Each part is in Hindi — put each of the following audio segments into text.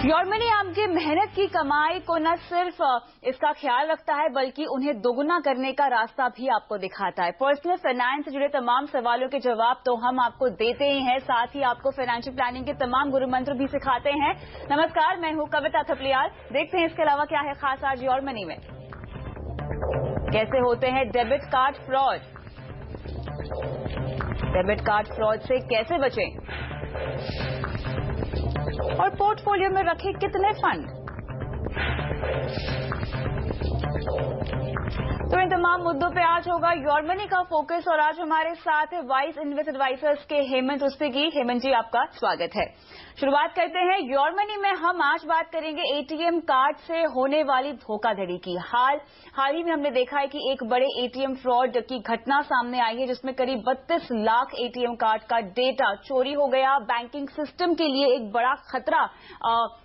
योर मनी आपकी मेहनत की कमाई को न सिर्फ इसका ख्याल रखता है बल्कि उन्हें दोगुना करने का रास्ता भी आपको दिखाता है। पर्सनल फाइनेंस से जुड़े तमाम सवालों के जवाब तो हम आपको देते ही हैं, साथ ही आपको फाइनेंशियल प्लानिंग के तमाम गुरु मंत्र भी सिखाते हैं। नमस्कार, मैं हूं कविता थपलियाल। देखते हैं इसके अलावा क्या है खास आज योर मनी में। कैसे होते हैं debit card fraud, debit card fraud से कैसे बचें और पोर्टफोलियो में रखे कितने फंड। तो इन तमाम मुद्दों पे आज होगा योर मनी का फोकस और आज हमारे साथ है वाइस इन्वेस्ट एडवाइजर्स के हेमंत उस्पेगी। हेमंत जी, आपका स्वागत है। शुरुआत करते हैं योर मनी में। हम आज बात करेंगे एटीएम कार्ड से होने वाली धोखाधड़ी की। हाल ही में हमने देखा है कि एक बड़े एटीएम फ्रॉड की घटना सामने आई है जिसमें करीब 32 लाख एटीएम कार्ड का डेटा चोरी हो गया। बैंकिंग सिस्टम के लिए एक बड़ा खतरा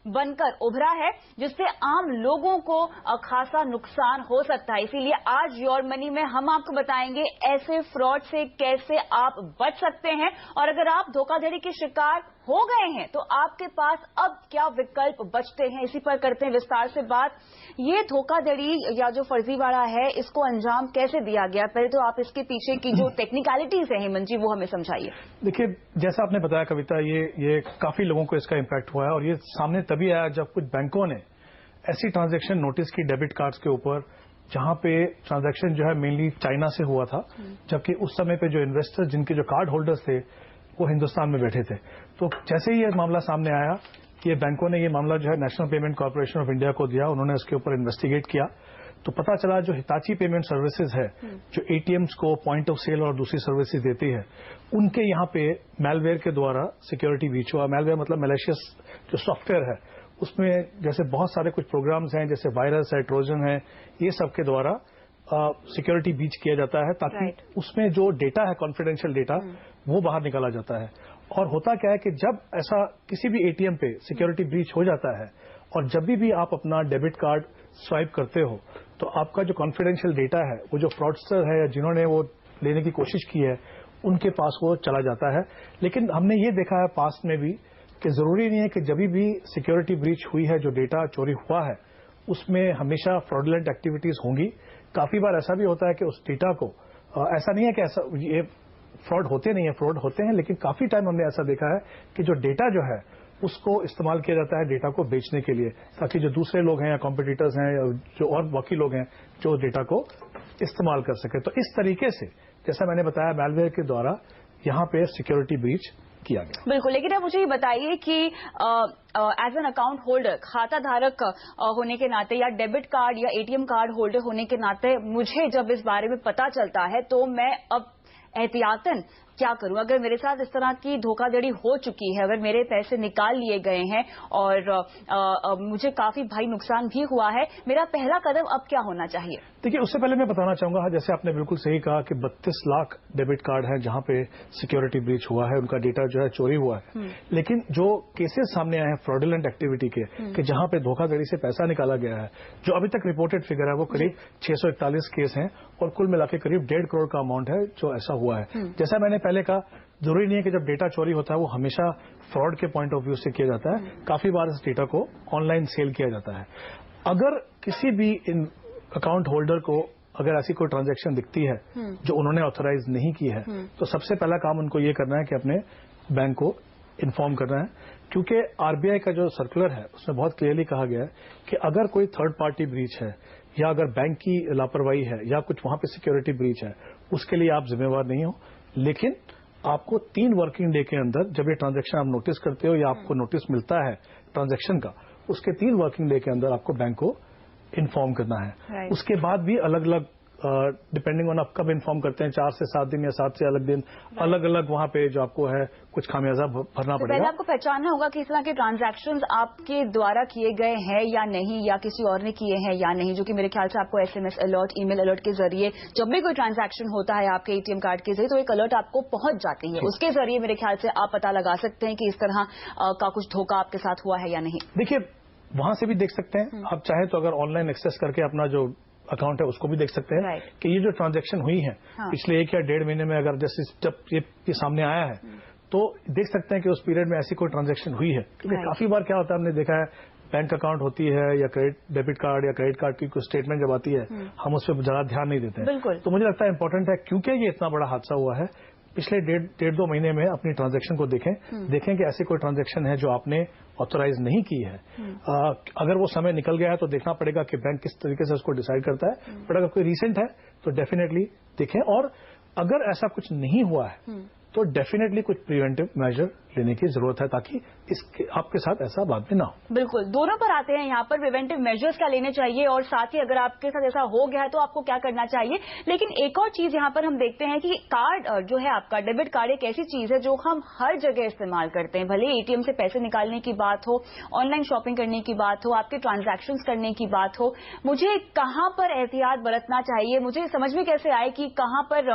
बनकर उभरा है जिससे आम लोगों को खासा नुकसान हो सकता है। इसीलिए आज योर मनी में हम आपको बताएंगे ऐसे फ्रॉड से कैसे आप बच सकते हैं और अगर आप धोखाधड़ी के शिकार हो गए हैं तो आपके पास अब क्या विकल्प बचते हैं। इसी पर करते हैं विस्तार से बात। ये धोखाधड़ी या जो फर्जीवाड़ा है इसको अंजाम कैसे दिया गया, पहले तो आप इसके पीछे की जो टेक्निकलिटीज है हेमंत जी वो हमें समझाइए। देखिए, जैसा आपने बताया कविता, ये काफी लोगों को इसका इम्पैक्ट हुआ है और ये सामने तभी आया जब कुछ बैंकों ने ऐसी ट्रांजैक्शन नोटिस की डेबिट कार्ड्स के ऊपर जहां पे ट्रांजैक्शन जो है मेनली चाइना से हुआ था, जबकि उस समय पे जो इन्वेस्टर्स जिनके जो कार्ड होल्डर्स थे वो हिंदुस्तान में बैठे थे। तो जैसे ही ये मामला सामने आया कि ये बैंकों ने ये मामला जो है national payment corporation of India को दिया, उन्होंने इसके ऊपर इन्वेस्टिगेट किया तो पता चला जो हिताची पेमेंट सर्विसेज है जो एटीएम्स को पॉइंट ऑफ सेल और दूसरी सर्विसेज देती है, उनके यहाँ पे मैलवेयर के द्वारा सिक्योरिटी ब्रीच हुआ। मैलवेयर मतलब मैलिशियस जो सॉफ्टवेयर है उसमें जैसे बहुत सारे कुछ प्रोग्राम्स हैं जैसे वायरस है, ट्रोजन है, ये सब के द्वारा सिक्योरिटी ब्रीच किया जाता है ताकि उसमें जो डेटा है कॉन्फिडेंशियल डेटा वो बाहर निकाला जाता है। और होता क्या है कि जब ऐसा किसी भी एटीएम पे सिक्योरिटी ब्रीच हो जाता है और जब भी आप अपना डेबिट कार्ड स्वाइप करते हो तो आपका जो कॉन्फिडेंशियल डेटा है वो जो फ्रॉडस्टर है या जिन्होंने वो लेने की कोशिश की है उनके पास वो चला जाता है। लेकिन हमने ये देखा है पास्ट में भी कि जरूरी नहीं है कि जब भी सिक्योरिटी ब्रीच हुई है जो डेटा चोरी हुआ है उसमें हमेशा फ्रॉडुलेंट एक्टिविटीज होंगी। काफी बार ऐसा भी होता है कि उस डेटा को ऐसा नहीं है कि ऐसा ये फ्रॉड होते नहीं है, फ्रॉड होते हैं, लेकिन काफी टाइम हमने ऐसा देखा है कि जो डेटा जो है उसको इस्तेमाल किया जाता है डेटा को बेचने के लिए ताकि जो दूसरे लोग हैं या कॉम्पिटिटर्स हैं या जो और बाकी लोग हैं जो डेटा को इस्तेमाल कर सके। तो इस तरीके से जैसा मैंने बताया मैलवेयर के द्वारा यहाँ पे सिक्योरिटी ब्रीच किया गया। बिल्कुल, लेकिन आप मुझे ये बताइए कि एज एन अकाउंट होल्डर, खाता धारक होने के नाते या डेबिट कार्ड या एटीएम कार्ड होल्डर होने के नाते मुझे जब इस बारे में पता चलता है तो मैं अब एहतियातन क्या करूं। अगर मेरे साथ इस तरह की धोखाधड़ी हो चुकी है, अगर मेरे पैसे निकाल लिए गए हैं और मुझे काफी भारी नुकसान भी हुआ है, मेरा पहला कदम अब क्या होना चाहिए? देखिए, उससे पहले मैं बताना चाहूंगा, जैसे आपने बिल्कुल सही कहा कि 32 लाख डेबिट कार्ड हैं जहां पे सिक्योरिटी ब्रीच हुआ है, उनका डेटा जो है चोरी हुआ है। लेकिन जो केसेस सामने आए हैं फ्रॉडुलेंट एक्टिविटी के कि जहां पे धोखाधड़ी से पैसा निकाला गया है, जो अभी तक रिपोर्टेड फिगर है वो करीब 641 केस हैं और कुल मिलाकर करीब 1.5 करोड़ का अमाउंट है जो ऐसा हुआ है। जैसा मैंने पहले कहा, जरूरी नहीं है कि जब डेटा चोरी होता है वो हमेशा फ्रॉड के पॉइंट ऑफ व्यू से किया जाता है। काफी बार इस डेटा को ऑनलाइन सेल किया जाता है। अगर किसी भी इन अकाउंट होल्डर को अगर ऐसी कोई ट्रांजैक्शन दिखती है जो उन्होंने ऑथराइज नहीं की है तो सबसे पहला काम उनको ये करना है कि अपने बैंक को इन्फॉर्म करना है, क्योंकि आरबीआई का जो सर्कुलर है उसमें बहुत क्लियरली कहा गया है कि अगर कोई थर्ड पार्टी ब्रीच है या अगर बैंक की लापरवाही है या कुछ वहां पे सिक्योरिटी ब्रीच है उसके लिए आप जिम्मेवार नहीं हो। लेकिन आपको 3 वर्किंग डे के अंदर जब ये ट्रांजैक्शन आप नोटिस करते हो या आपको नोटिस मिलता है ट्रांजैक्शन का, उसके 3 वर्किंग डे के अंदर आपको बैंक को इन्फॉर्म करना है। उसके बाद भी अलग अलग डिपेंडिंग ऑन आप कब इन्फॉर्म करते हैं, 4 से 7 दिन या 7 से अलग दिन अलग अलग वहां पे जो आपको है कुछ खामियाजा भरना पड़ेगा। पहले आपको पहचानना होगा कि इस तरह के ट्रांजैक्शंस आपके द्वारा किए गए हैं या नहीं, या किसी और ने किए हैं या नहीं, जो कि मेरे ख्याल से आपको एसएमएस अलर्ट, ईमेल अलर्ट के जरिए जब भी कोई ट्रांजैक्शन होता है आपके एटीएम कार्ड के जरिए तो एक अलर्ट आपको पहुंच जाती है। उसके जरिए मेरे ख्याल से आप पता लगा सकते हैं कि इस तरह का कुछ धोखा आपके साथ हुआ है या नहीं। देखिए, वहां से भी देख सकते हैं आप चाहे तो, अगर ऑनलाइन एक्सेस करके अपना जो अकाउंट है उसको भी देख सकते हैं कि ये जो ट्रांजैक्शन हुई है पिछले 1 या 1.5 महीने में, अगर जैसे जब ये सामने आया है तो देख सकते हैं कि उस पीरियड में ऐसी कोई ट्रांजैक्शन हुई है। क्योंकि काफी बार क्या होता है, हमने देखा है बैंक अकाउंट होती है या डेबिट कार्ड या क्रेडिट कार्ड की कोई स्टेटमेंट जब आती है हम उस पर ज्यादा ध्यान नहीं देते हैं। तो मुझे लगता है इंपॉर्टेंट है, क्योंकि ये इतना बड़ा हादसा हुआ है, पिछले 1.5-2 महीने में अपनी ट्रांजैक्शन को देखें कि ऐसी कोई ट्रांजैक्शन है जो आपने ऑथोराइज नहीं की है। अगर वो समय निकल गया है तो देखना पड़ेगा कि बैंक किस तरीके से उसको डिसाइड करता है। बट अगर कोई रिसेंट है तो डेफिनेटली देखें, और अगर ऐसा कुछ नहीं हुआ है तो डेफिनेटली कुछ प्रिवेंटिव मेजर लेने की जरूरत है ताकि आपके साथ ऐसा बाद में ना हो। बिल्कुल, दोनों पर आते हैं यहाँ पर प्रिवेंटिव मेजर्स क्या लेने चाहिए और साथ ही अगर आपके साथ ऐसा हो गया है तो आपको क्या करना चाहिए। लेकिन एक और चीज यहाँ पर हम देखते हैं कि कार्ड जो है आपका डेबिट कार्ड एक ऐसी चीज है जो हम हर जगह इस्तेमाल करते हैं, भले एटीएम से पैसे निकालने की बात हो, ऑनलाइन शॉपिंग करने की बात हो, आपके ट्रांजैक्शंस करने की बात हो। मुझे कहाँ पर एहतियात बरतना चाहिए, मुझे समझ में कैसे आए कि कहाँ पर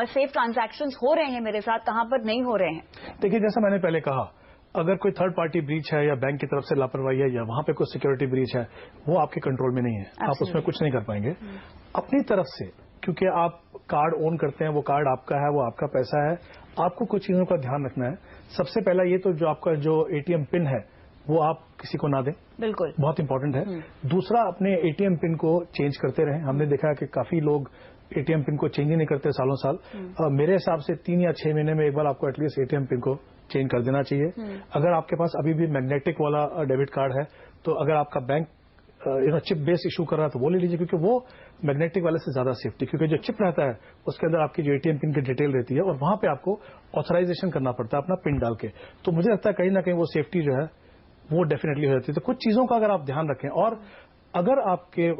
सेफ ट्रांजैक्शंस हो रहे हैं मेरे साथ, कहाँ पर नहीं हो रहे हैं। देखिए, जैसा मैंने पहले कहा, अगर कोई थर्ड पार्टी ब्रीच है या बैंक की तरफ से लापरवाही है या वहां पे कोई सिक्योरिटी ब्रीच है, वो आपके कंट्रोल में नहीं है, आप उसमें कुछ नहीं कर पाएंगे। अपनी तरफ से, क्योंकि आप कार्ड ओन करते हैं, वो कार्ड आपका है, वो आपका पैसा है, आपको कुछ चीजों का ध्यान रखना है। सबसे पहला ये तो जो आपका जो एटीएम पिन है वो आप किसी को ना दें, बिल्कुल बहुत इंपॉर्टेंट है। दूसरा, अपने एटीएम पिन को चेंज करते रहें। हमने देखा है कि काफी लोग एटीएम पिन को चेंज ही नहीं करते सालों साल। मेरे हिसाब से 3 या 6 महीने में एक बार आपको एटलीस्ट एटीएम पिन को चेंज कर देना चाहिए। अगर आपके पास अभी भी मैग्नेटिक वाला डेबिट कार्ड है तो अगर आपका बैंक चिप बेस इशू कर रहा है तो वो ले लीजिए, क्योंकि वो मैग्नेटिक वाले से ज्यादा सेफ्टी, क्योंकि जो चिप रहता है उसके अंदर आपकी जो एटीएम पिन की डिटेल रहती है और वहां पे आपको ऑथराइजेशन करना पड़ता है अपना पिन डाल के। तो मुझे लगता है कहीं ना कहीं वो सेफ्टी जो है वो डेफिनेटली हो जाती है। तो कुछ चीजों का अगर आप ध्यान रखें, और अगर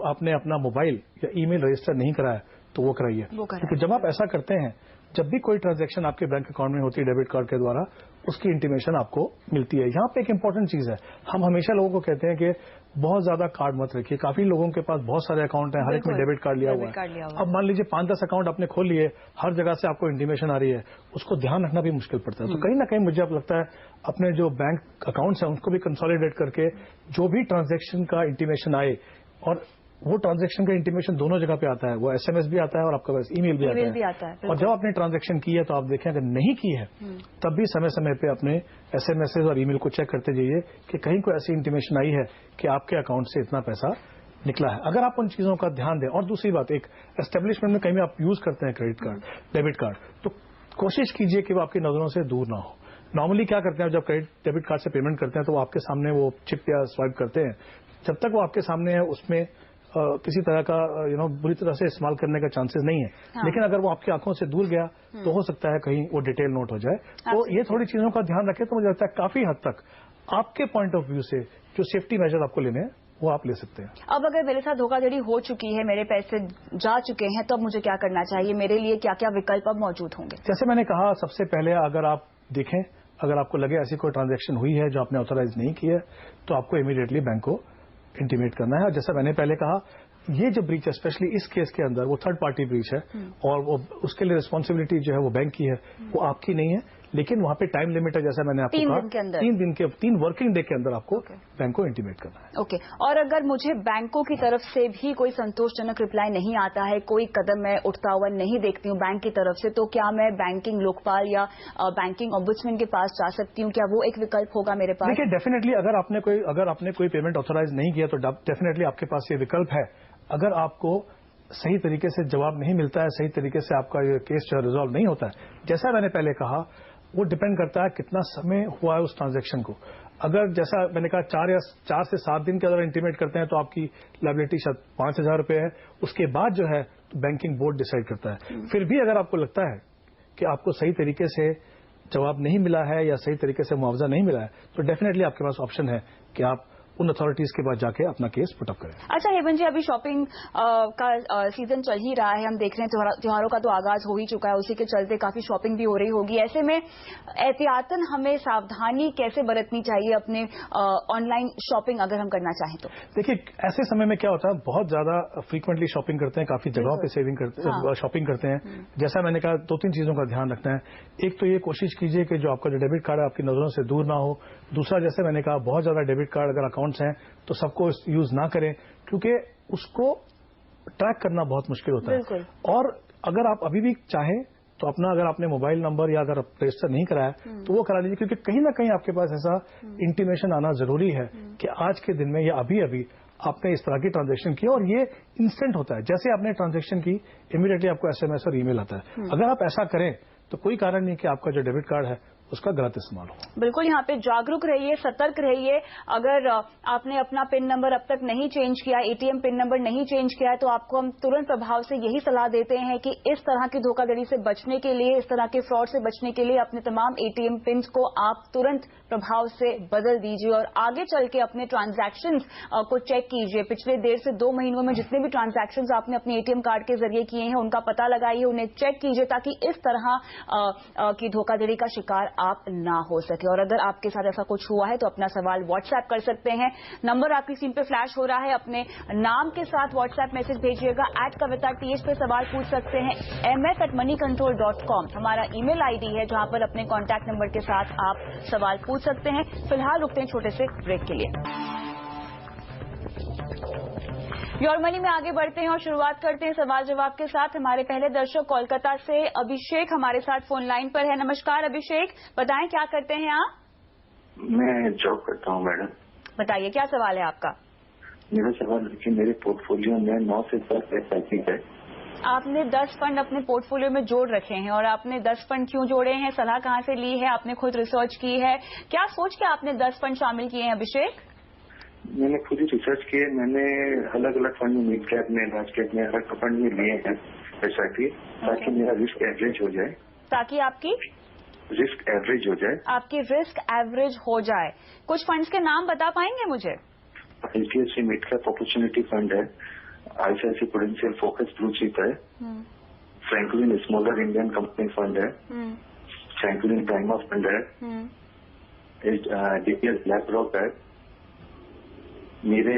आपने अपना मोबाइल या ईमेल रजिस्टर नहीं कराया तो वो कराइए, क्योंकि जब आप ऐसा करते हैं, जब भी कोई ट्रांजैक्शन आपके बैंक अकाउंट में होती है डेबिट कार्ड के द्वारा, उसकी इंटीमेशन आपको मिलती है। यहाँ पे एक इंपॉर्टेंट चीज है, हम हमेशा लोगों को कहते हैं कि बहुत ज्यादा कार्ड मत रखिए। काफी लोगों के पास बहुत सारे अकाउंट हैं, हर एक में डेबिट कार्ड लिया हुआ है। अब मान लीजिए 5-10 अकाउंट आपने खोल लिए, हर जगह से आपको इंटीमेशन आ रही है, उसको ध्यान रखना भी मुश्किल पड़ता है। तो कहीं ना कहीं मुझे अब लगता है अपने जो बैंक अकाउंट्स हैं उनको भी कंसोलिडेट करके जो भी ट्रांजैक्शन का इंटीमेशन आए, और वो ट्रांजैक्शन का इंटीमेशन दोनों जगह पे आता है, वो एसएमएस भी आता है और आपका पास ईमेल भी आता है। और जब आपने ट्रांजैक्शन की है तो आप देखें, अगर नहीं की है तब भी समय समय पे अपने एसएमएस और ईमेल को चेक करते जाइए कि कहीं कोई ऐसी इंटीमेशन आई है कि आपके अकाउंट से इतना पैसा निकला है। अगर आप उन चीजों का ध्यान दें, और दूसरी बात, एक एस्टेब्लिशमेंट में कहीं भी आप यूज करते हैं क्रेडिट कार्ड, डेबिट कार्ड, तो कोशिश कीजिए कि वो आपकी नजरों से दूर ना हो। नॉर्मली क्या करते हैं, जब क्रेडिट डेबिट कार्ड से पेमेंट करते हैं तो वो आपके सामने वो चिप या स्वाइप करते हैं। जब तक वो आपके सामने है उसमें किसी तरह का बुरी तरह से इस्तेमाल करने का चांसेस नहीं है। लेकिन अगर वो आपकी आंखों से दूर गया तो हो सकता है कहीं वो डिटेल नोट हो जाए। तो ये थोड़ी चीजों का ध्यान रखें तो मुझे लगता है काफी हद तक आपके पॉइंट ऑफ व्यू से जो सेफ्टी मेजर आपको लेने हैं वो आप ले सकते हैं। अब अगर मेरे साथ धोखाधड़ी हो चुकी है, मेरे पैसे जा चुके हैं, तो अब मुझे क्या करना चाहिए, मेरे लिए क्या क्या विकल्प अब मौजूद होंगे? जैसे मैंने कहा, सबसे पहले अगर आप देखें, अगर आपको लगे ऐसी कोई ट्रांजैक्शन हुई है जो आपने ऑथराइज नहीं की है तो आपको इमीडिएटली बैंक को इंटीमेट करना है। और जैसा मैंने पहले कहा, ये जो ब्रीच है, स्पेशली इस केस के अंदर, वो थर्ड पार्टी ब्रीच है और वो उसके लिए रिस्पॉन्सिबिलिटी जो है वो बैंक की है, वो आपकी नहीं है। लेकिन वहां पे टाइम लिमिट है, जैसा मैंने आपको कहा, 3 वर्किंग डे के अंदर आपको बैंक को इंटीमेट करना है। ओके। और अगर मुझे बैंकों की तरफ से भी कोई संतोषजनक रिप्लाई नहीं आता है, कोई कदम मैं उठता हुआ नहीं देखती हूँ बैंक की तरफ से, तो क्या मैं बैंकिंग लोकपाल या बैंकिंग ऑम्बुड्समैन के पास जा सकती हूँ? क्या वो एक विकल्प होगा मेरे पास? देखिए, डेफिनेटली अगर आपने कोई पेमेंट ऑथराइज नहीं किया तो डेफिनेटली आपके पास ये विकल्प है। अगर आपको सही तरीके से जवाब नहीं मिलता है, सही तरीके से आपका ये केस जो रिजॉल्व नहीं होता है, जैसा मैंने पहले कहा, वो डिपेंड करता है कितना समय हुआ है उस ट्रांजैक्शन को। अगर जैसा मैंने कहा 4 से 7 दिन के अंदर इंटीमेट करते हैं तो आपकी लायबिलिटी शायद 5,000 रुपए है। उसके बाद जो है तो बैंकिंग बोर्ड डिसाइड करता है। फिर भी अगर आपको लगता है कि आपको सही तरीके से जवाब नहीं मिला है या सही तरीके से मुआवजा नहीं मिला है तो डेफिनेटली आपके पास ऑप्शन है कि आप उन अथॉरिटीज के पास जाके अपना केस पुट अप करें। अच्छा हेमन जी, अभी शॉपिंग का सीजन चल ही रहा है, हम देख रहे हैं त्योहारों का तो आगाज हो ही चुका है, उसी के चलते काफी शॉपिंग भी हो रही होगी। ऐसे में एहतियातन हमें सावधानी कैसे बरतनी चाहिए अपने ऑनलाइन शॉपिंग अगर हम करना चाहें तो? देखिए, ऐसे समय में क्या होता है, बहुत ज्यादा फ्रीक्वेंटली शॉपिंग करते हैं, काफी जगहों पे शॉपिंग करते हैं। जैसा मैंने कहा, 2-3 चीजों का ध्यान रखना है। एक तो ये कोशिश कीजिए कि जो आपका जो डेबिट कार्ड है आपकी नजरों से दूर ना हो। दूसरा, जैसे मैंने कहा, बहुत ज्यादा डेबिट कार्ड अगर अकाउंट्स हैं तो सबको यूज ना करें, क्योंकि उसको ट्रैक करना बहुत मुश्किल होता है। और अगर आप अभी भी चाहें तो अपना, अगर आपने मोबाइल नंबर या अगर रजिस्टर नहीं कराया तो वो करा लीजिए, क्योंकि कहीं ना कहीं आपके पास ऐसा इंटीमेशन आना जरूरी है कि आज के दिन में या अभी अभी आपने इस तरह की ट्रांजैक्शन की, और ये इंस्टेंट होता है। जैसे आपने ट्रांजैक्शन की इमीडिएटली आपको एसएमएस और ईमेल आता है। अगर आप ऐसा करें तो कोई कारण नहीं कि आपका जो डेबिट कार्ड है उसका गलत इस्तेमाल हो। बिल्कुल, यहाँ पे जागरूक रहिए, सतर्क रहिए। अगर आपने अपना पिन नंबर अब तक नहीं चेंज किया, एटीएम पिन नंबर नहीं चेंज किया है, तो आपको हम तुरंत प्रभाव से यही सलाह देते हैं कि इस तरह की धोखाधड़ी से बचने के लिए, इस तरह के फ्रॉड से बचने के लिए अपने तमाम एटीएम पिन को आप तुरंत प्रभाव से बदल दीजिए और आगे चल के अपने ट्रांजैक्शंस को चेक कीजिए। पिछले 1.5 से 2 महीनों में जितने भी ट्रांजैक्शंस आपने अपने एटीएम कार्ड के जरिए किए हैं उनका पता लगाइए, उन्हें चेक कीजिए, ताकि इस तरह की धोखाधड़ी का शिकार आप ना हो सके। और अगर आपके साथ ऐसा कुछ हुआ है तो अपना सवाल व्हाट्सएप कर सकते हैं। नंबर आपकी स्क्रीन पे फ्लैश हो रहा है, अपने नाम के साथ व्हाट्सएप मैसेज भेजिएगा। @कविता TH पे सवाल पूछ सकते हैं। ms@moneycontrol.com हमारा ईमेल आईडी है, जहां पर अपने कॉन्टैक्ट नंबर के साथ आप सवाल पूछ सकते हैं। फिलहाल रुकते हैं छोटे से ब्रेक के लिए। योर मनी में आगे बढ़ते हैं और शुरुआत करते हैं सवाल जवाब के साथ। हमारे पहले दर्शक कोलकाता से अभिषेक हमारे साथ फोन लाइन पर है। नमस्कार अभिषेक, बताएं क्या करते हैं आप? मैं जॉब करता हूँ मैडम। बताइए क्या सवाल है आपका? मेरा सवाल है कि मेरे पोर्टफोलियो में 9 से 10 SIP है। आपने 10 फंड अपने पोर्टफोलियो में जोड़ रखे हैं, और आपने 10 फंड क्यों जोड़े हैं, सलाह कहाँ से ली है, आपने खुद रिसर्च की है, क्या सोच के आपने 10 फंड शामिल किए हैं अभिषेक? मैंने खुद ही रिसर्च किए। मैंने अलग अलग फंड में, मिड कैप में, लार्ज कैप में, हर फंड में लिए हैं SIP, ताकि मेरा रिस्क एवरेज हो जाए। ताकि आपकी रिस्क एवरेज हो जाए। आपकी रिस्क एवरेज हो जाए। कुछ फंड्स के नाम बता पाएंगे मुझे? HDFC mid cap opportunity fund है, ICICI prudential focus blue chip है, Franklin smaller Indian company fund है, फ्रैंकलिन टाइम ऑफ फंड है, DPS ब्लैक रॉक है, मेरे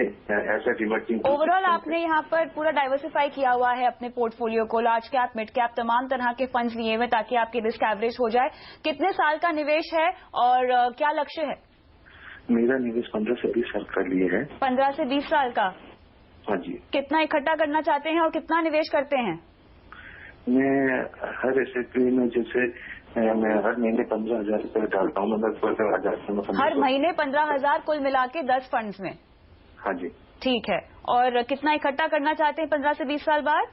एसेट इमर्जिंग। ओवरऑल आपने यहाँ पर पूरा डाइवर्सिफाई किया हुआ है अपने पोर्टफोलियो को, लार्ज कैप, मिड कैप, तमाम तरह के फंड्स लिए हुए ताकि आपकी रिस्क एवरेज हो जाए। कितने साल का निवेश है और क्या लक्ष्य है? मेरा निवेश 15 से 20 साल का लिए है। 15 से 20 साल का? हाँ जी। कितना इकट्ठा करना चाहते हैं और कितना निवेश करते हैं? मैं हर SIP में जैसे मैं हर महीने 15,000 रुपये डालता हूँ, मतलब 15,000। हर महीने 15,000 कुल मिला के 10 फंड्स में? हाँ जी। ठीक है, और कितना इकट्ठा करना चाहते हैं 15 से 20 साल बाद?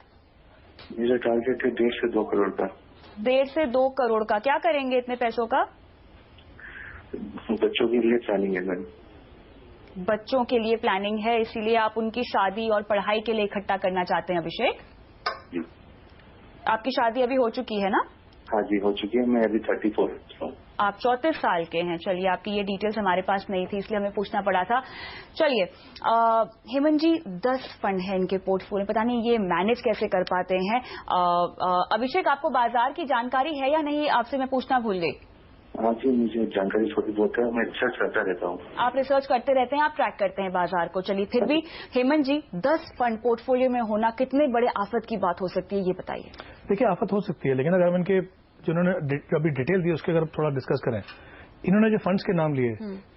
मेरा टारगेट है 1.5 से 2 करोड़ का। 1.5 से 2 करोड़ का। क्या करेंगे इतने पैसों का? बच्चों के लिए प्लानिंग है मैम। बच्चों के लिए प्लानिंग है, इसीलिए आप उनकी शादी और पढ़ाई के लिए इकट्ठा करना चाहते हैं अभिषेक? जी। आपकी शादी अभी हो चुकी है ना? हाँ जी हो चुकी है, मैं अभी 34 हूँ। आप 34 साल के हैं। चलिए, आपकी ये डिटेल्स हमारे पास नहीं थी इसलिए हमें पूछना पड़ा था। चलिए, हेमंत जी 10 फंड है इनके पोर्टफोलियो, पता नहीं ये मैनेज कैसे कर पाते हैं। अभिषेक, आपको बाजार की जानकारी है या नहीं, आपसे मैं पूछना भूल गई। हाँ जी, मुझे जानकारी थोड़ी बहुत है, मैं रिसर्च करता रहता हूँ। आप रिसर्च करते रहते हैं, आप ट्रैक करते हैं बाजार को। चलिए, फिर भी हेमंत जी 10 फंड पोर्टफोलियो में होना कितने बड़े आफत की बात हो सकती है, ये बताइए। देखिए, आफत हो सकती है, लेकिन अगर हम इनके जिन्होंने अभी डिटेल दी उसके अगर थोड़ा डिस्कस करें, इन्होंने जो फंड्स के नाम लिए,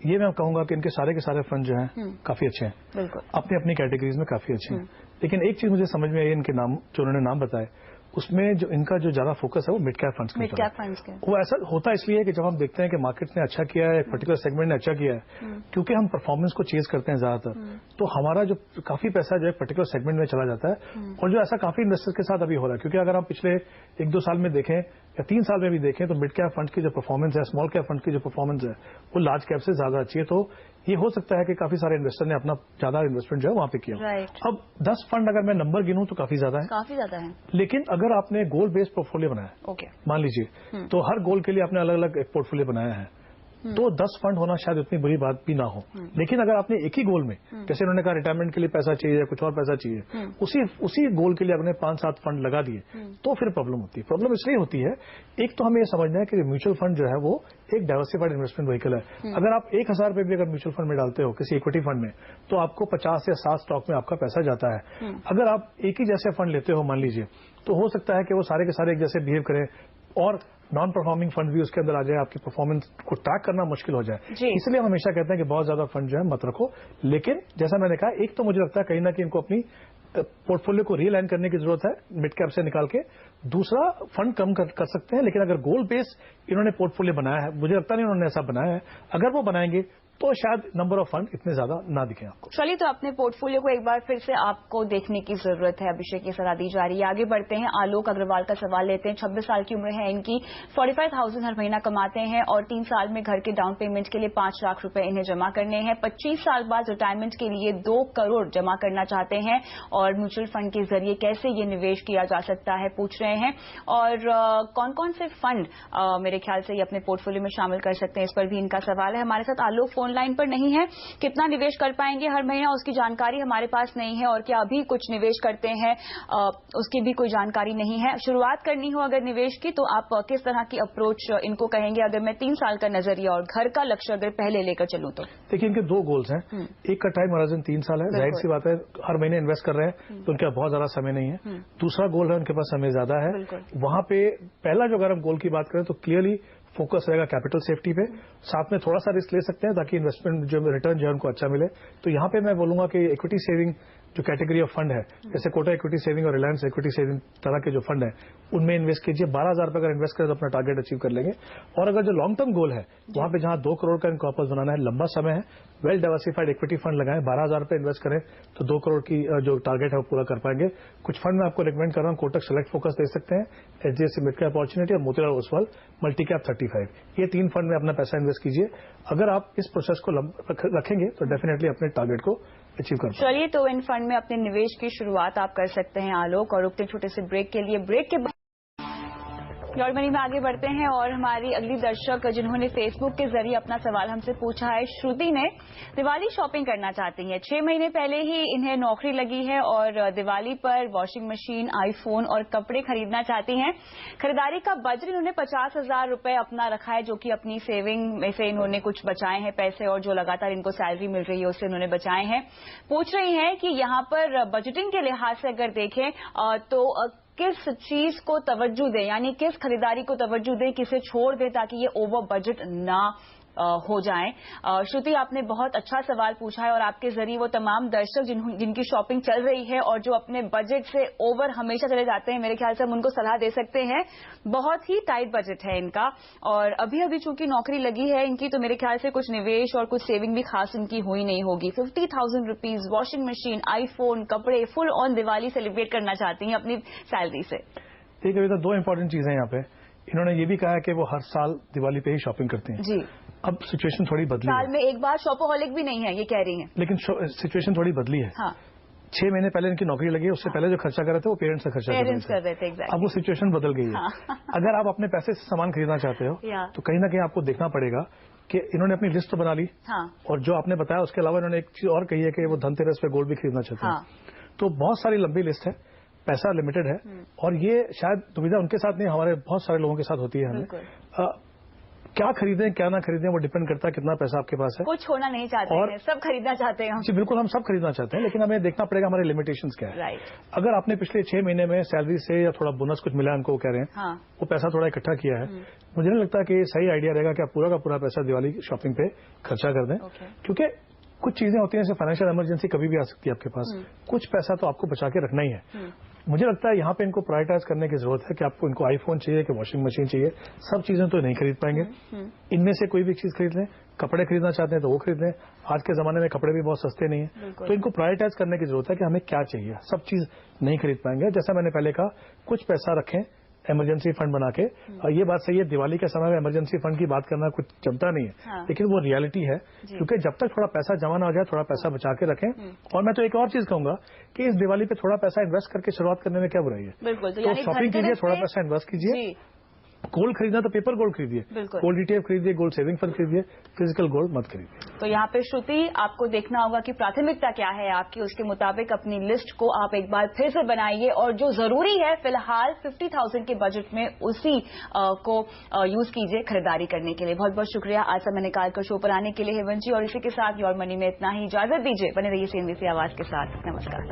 ये मैं कहूंगा कि इनके सारे के सारे फंड जो हैं काफी अच्छे हैं, बिल्कुल अपनी अपनी कैटेगरीज में काफी अच्छे हैं। लेकिन एक चीज मुझे समझ में आई, इनके नाम जो उन्होंने नाम बताए उसमें जो इनका जो ज्यादा फोकस है वो मिड कैप फंड्स के। वो ऐसा होता इसलिए कि जब हम देखते हैं कि मार्केट ने अच्छा किया है, एक पर्टिकुलर सेगमेंट ने अच्छा किया है, क्योंकि हम परफॉर्मेंस को चेज करते हैं ज्यादातर, तो हमारा जो काफी पैसा जो है पर्टिकुलर सेगमेंट में चला जाता है। और जो ऐसा काफी इन्वेस्टर्स के साथ अभी हो रहा है, क्योंकि अगर हम पिछले 1-2 साल में देखें या 3 साल में भी देखें तो मिड कैप फंड की जो परफॉर्मेंस है, स्मॉल कैप फंड की जो परफॉर्मेंस है, वो लार्ज कैप से ज्यादा अच्छी है। तो ये हो सकता है कि काफी सारे इन्वेस्टर ने अपना ज्यादा इन्वेस्टमेंट जो है वहां पे किया। अब 10 फंड अगर मैं नंबर गिनूं तो काफी ज्यादा है, लेकिन अगर आपने गोल बेस्ड पोर्टफोलियो बनाया, मान लीजिए, तो हर गोल के लिए आपने अलग अलग एक पोर्टफोलियो बनाया है, तो 10 फंड होना शायद उतनी बुरी बात भी ना हो। लेकिन अगर आपने एक ही गोल में, जैसे उन्होंने कहा रिटायरमेंट के लिए पैसा चाहिए या कुछ और पैसा चाहिए, उसी गोल के लिए आपने 5-7 फंड लगा दिए, तो फिर प्रॉब्लम होती है। प्रॉब्लम इसलिए होती है, एक तो हमें ये समझना है कि म्यूचुअल फंड जो है वो एक डाइवर्सिफाइड इन्वेस्टमेंट व्हीकल है। अगर आप 1,000 रुपए भी अगर म्यूचुअल फंड में डालते हो किसी इक्विटी फंड में, तो आपको 50 या 60 स्टॉक में आपका पैसा जाता है। अगर आप एक ही जैसे फंड लेते हो, मान लीजिए, तो हो सकता है कि वो सारे के सारे एक जैसे बिहेव करें और नॉन परफॉर्मिंग फंड भी उसके अंदर आ जाए, आपकी परफॉर्मेंस को ट्रैक करना मुश्किल हो जाए। इसलिए हम हमेशा कहते हैं कि बहुत ज्यादा फंड जो है मत रखो। लेकिन जैसा मैंने कहा, एक तो मुझे लगता है कहीं ना कहीं इनको अपनी पोर्टफोलियो को रीअलाइन करने की जरूरत है मिड कैप से निकाल के। दूसरा, फंड कम कर सकते हैं, लेकिन अगर गोल बेस इन्होंने पोर्टफोलियो बनाया है, मुझे लगता नहीं उन्होंने ऐसा बनाया है, अगर वो बनाएंगे तो शायद नंबर ऑफ फंड इतने ज्यादा ना दिखे आपको। चलिए, तो अपने पोर्टफोलियो को एक बार फिर से आपको देखने की जरूरत है। अभिषेक की सलाह दी जा रही है। आगे बढ़ते हैं, आलोक अग्रवाल का सवाल लेते हैं। 26 साल की उम्र है इनकी, 45,000 हर महीना कमाते हैं और 3 साल में घर के डाउन पेमेंट के लिए 5 लाख रुपए इन्हें जमा करने हैं। 25 साल बाद रिटायरमेंट के लिए 2 करोड़ जमा करना चाहते हैं और म्यूचुअल फंड के जरिए कैसे ये निवेश किया जा सकता है पूछ रहे हैं। और कौन कौन से फंड मेरे ख्याल से ये अपने पोर्टफोलियो में शामिल कर सकते हैं, इस पर भी इनका सवाल है। हमारे साथ आलोक फोन लाइन पर नहीं है। कितना निवेश कर पाएंगे हर महीना, उसकी जानकारी हमारे पास नहीं है, और क्या अभी कुछ निवेश करते हैं उसकी भी कोई जानकारी नहीं है। शुरुआत करनी हो अगर निवेश की, तो आप किस तरह की अप्रोच इनको कहेंगे? अगर मैं 3 साल का नजरिया और घर का लक्ष्य अगर पहले लेकर चलूं तो देखिए, इनके 2 गोल्स हैं। एक का टाइम होराइजन 3 साल है, जाहिर सी बात है हर महीने इन्वेस्ट कर रहे हैं तो उनके पास बहुत ज्यादा समय नहीं है। दूसरा गोल है उनके पास समय ज्यादा है। वहां पे पहला जो अगर हम गोल की बात करें तो क्लियरली फोकस रहेगा कैपिटल सेफ्टी पे, साथ में थोड़ा सा रिस्क ले सकते हैं ताकि इन्वेस्टमेंट जो रिटर्न जो है उनको अच्छा मिले। तो यहाँ पे मैं बोलूंगा कि इक्विटी सेविंग जो कैटेगरी ऑफ फंड है, जैसे कोटा इक्विटी सेविंग और रिलायंस इक्विटी सेविंग तरह के जो फंड है, उनमें इन्वेस्ट कीजिए। 12,000 रुपए अगर इन्वेस्ट करें तो अपना टारगेट अचीव कर लेंगे। और अगर जो लॉन्ग टर्म गोल है वहां पे जहां 2 करोड़ का इनको वापस बनाना है, लंबा समय है, वेल डाइवर्सिफाइड इक्विटी फंड लगाएं। 12,000 रुपए इन्वेस्ट करें तो 2 करोड़ की जो टारगेट है वो पूरा कर पाएंगे। कुछ फंड मैं आपको रिकमेंड कर रहा हूँ, कोटक सेलेक्ट फोकस दे सकते हैं, HDFC मिड कैप अपॉर्चुनिटी और मोतीलाल ओसवाल मल्टी कैप 35। ये 3 फंड में अपना पैसा इन्वेस्ट कीजिए। अगर आप इस प्रोसेस को रखेंगे तो डेफिनेटली अपने टारगेट को अचीव कर पाएंगे। चलिए, तो इन फंड में अपने निवेश की शुरुआत आप कर सकते हैं आलोक। और रुकते छोटे से ब्रेक के लिए, ब्रेक के बाद योर मनी में आगे बढ़ते हैं और हमारी अगली दर्शक जिन्होंने फेसबुक के जरिए अपना सवाल हमसे पूछा है, श्रुति ने दिवाली शॉपिंग करना चाहती हैं। 6 महीने पहले ही इन्हें नौकरी लगी है और दिवाली पर वॉशिंग मशीन, आईफोन और कपड़े खरीदना चाहती हैं। खरीदारी का बजट इन्होंने 50,000 रुपए अपना रखा है, जो कि अपनी सेविंग में से इन्होंने कुछ बचाए हैं पैसे, और जो लगातार इनको सैलरी मिल रही है उससे इन्होंने बचाए हैं। पूछ रही हैं कि यहाँ पर बजटिंग के लिहाज से अगर देखें तो किस चीज को तवज्जो दें, यानी किस खरीदारी को तवज्जो दें, किसे छोड़ दें ताकि ये ओवर बजट ना हो जाएं। श्रुति, आपने बहुत अच्छा सवाल पूछा है और आपके जरिए वो तमाम दर्शक जिनकी शॉपिंग चल रही है और जो अपने बजट से ओवर हमेशा चले जाते हैं, मेरे ख्याल से हम उनको सलाह दे सकते हैं। बहुत ही टाइट बजट है इनका और अभी अभी चूंकि नौकरी लगी है इनकी, तो मेरे ख्याल से कुछ निवेश और कुछ सेविंग भी खास इनकी हुई नहीं होगी। 50,000 रुपीज, वॉशिंग मशीन, आईफोन, कपड़े, फुल ऑन दिवाली सेलिब्रेट करना चाहती हैं अपनी सैलरी से। ठीक है, तो 2 इंपॉर्टेंट चीजें यहाँ पे। इन्होंने ये भी कहा है कि वो हर साल दिवाली पे ही शॉपिंग करते हैं। जी, अब सिचुएशन थोड़ी बदली है। साल में एक बार शॉपोहॉलिक भी नहीं है, ये कह रही हैं। लेकिन सिचुएशन थोड़ी बदली है। हाँ, 6 महीने पहले इनकी नौकरी लगी है, उससे पहले जो खर्चा कर रहे थे वो पेरेंट्स से खर्चा कर रहे थे। exactly. अब वो सिचुएशन बदल गई है। हाँ। अगर आप अपने पैसे से सामान खरीदना चाहते हो तो कहीं ना कहीं आपको देखना पड़ेगा कि इन्होंने अपनी लिस्ट तो बना ली। हाँ। और जो आपने बताया उसके अलावा इन्होंने एक चीज और कही है कि वो धनतेरस पे गोल्ड भी खरीदना चाहते हैं। तो बहुत सारी लंबी लिस्ट है, पैसा लिमिटेड है और ये शायद दुविधा उनके साथ नहीं, हमारे बहुत सारे लोगों के साथ होती है। हमें क्या खरीदें क्या ना खरीदें वो डिपेंड करता है कितना पैसा आपके पास है। कुछ होना नहीं चाहते हैं, सब खरीदना चाहते हैं। जी बिल्कुल, हम सब खरीदना चाहते हैं, लेकिन हमें देखना पड़ेगा हमारे लिमिटेशंस क्या है। राइट। अगर आपने पिछले 6 महीने में सैलरी से या थोड़ा बोनस कुछ मिला उनको कह रहे हैं, हाँ। वो पैसा थोड़ा इकट्ठा किया है, मुझे नहीं लगता कि सही आइडिया रहेगा कि आप पूरा का पूरा पैसा दिवाली शॉपिंग पे खर्चा कर दें। क्योंकि कुछ चीजें होती हैं, जैसे फाइनेंशियल इमरजेंसी कभी भी आ सकती है आपके पास, कुछ पैसा तो आपको बचा के रखना ही है। मुझे लगता है यहाँ पे इनको प्रायोरिटाइज करने की जरूरत है कि आपको इनको आईफोन चाहिए कि वॉशिंग मशीन चाहिए। सब चीजें तो नहीं खरीद पाएंगे, इनमें से कोई भी चीज खरीद लें। कपड़े खरीदना चाहते हैं तो वो खरीद लें, आज के जमाने में कपड़े भी बहुत सस्ते नहीं है। तो इनको प्रायोरिटाइज करने की जरूरत है कि हमें क्या चाहिए, सब चीज नहीं खरीद पाएंगे। जैसा मैंने पहले कहा, कुछ पैसा रखें इमरजेंसी फंड बना के। और ये बात सही है, दिवाली के समय में इमरजेंसी फंड की बात करना कुछ जमता नहीं है। हाँ। लेकिन वो रियलिटी है, क्योंकि जब तक थोड़ा पैसा जमा ना हो जाए, थोड़ा पैसा बचा के रखें। और मैं तो एक और चीज कहूंगा कि इस दिवाली पे थोड़ा पैसा इन्वेस्ट करके शुरुआत करने में क्या बुराई है। बिल्कुल, तो शॉपिंग कीजिए, थोड़ा पैसा इन्वेस्ट कीजिए। गोल्ड खरीदना तो पेपर गोल्ड खरीदिए, गोल्ड ETF खरीदिए, गोल्ड सेविंग फंड खरीदिए, फिजिकल गोल्ड मत खरीदिए। तो यहाँ पे श्रुति, आपको देखना होगा कि प्राथमिकता क्या है आपकी, उसके मुताबिक अपनी लिस्ट को आप एक बार फिर से बनाइए और जो जरूरी है फिलहाल 50,000 के बजट में उसी को यूज कीजिए खरीदारी करने के लिए। बहुत बहुत शुक्रिया आज समय निकाल कर शो पर आने के लिए हेमंत जी, और इसी के साथ योर मनी में इतना ही। इजाजत दीजिए, बने रहिए CNBC आवाज के साथ। नमस्कार।